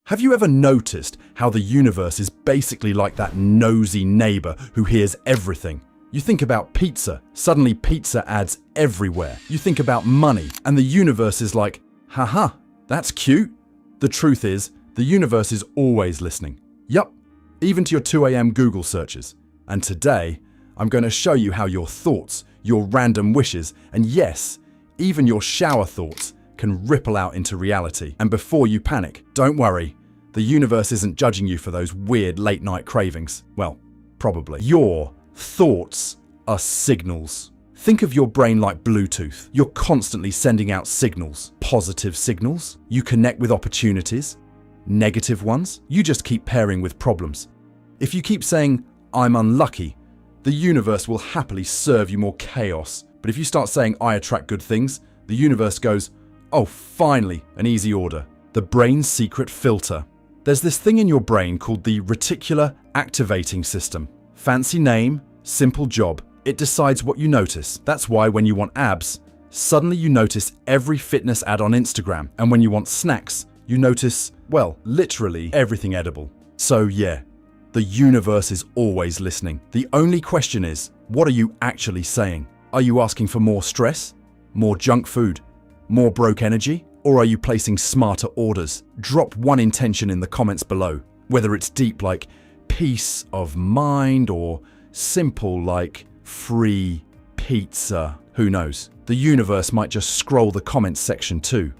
Have you ever noticed how the universe is basically like that nosy neighbor who hears everything? You think about pizza, suddenly pizza ads everywhere. You think about money, and the universe is like, haha, that's cute. The truth is, the universe is always listening. Yup, even to your 2 a.m. Google searches. And today, I'm going to show you how your thoughts, your random wishes, and yes, even your shower thoughts can ripple out into reality. And before you panic, don't worry, the universe isn't judging you for those weird late-night cravings. Well, probably. Your thoughts are signals. Think of your brain like Bluetooth. You're constantly sending out signals. Positive signals, you connect with opportunities. Negative ones, you just keep pairing with problems. If you keep saying, I'm unlucky, the universe will happily serve you more chaos. But if you start saying, I attract good things, the universe goes, oh, finally, an easy order. The brain's secret filter. There's this thing in your brain called the reticular activating system. Fancy name, simple job. It decides what you notice. That's why when you want abs, suddenly you notice every fitness ad on Instagram. And when you want snacks, you notice, well, literally everything edible. So yeah, the universe is always listening. The only question is, what are you actually saying? Are you asking for more stress? More junk food? More broke energy? Or are you placing smarter orders? Drop one intention in the comments below, whether it's deep like peace of mind or simple like free pizza. Who knows? The universe might just scroll the comments section too.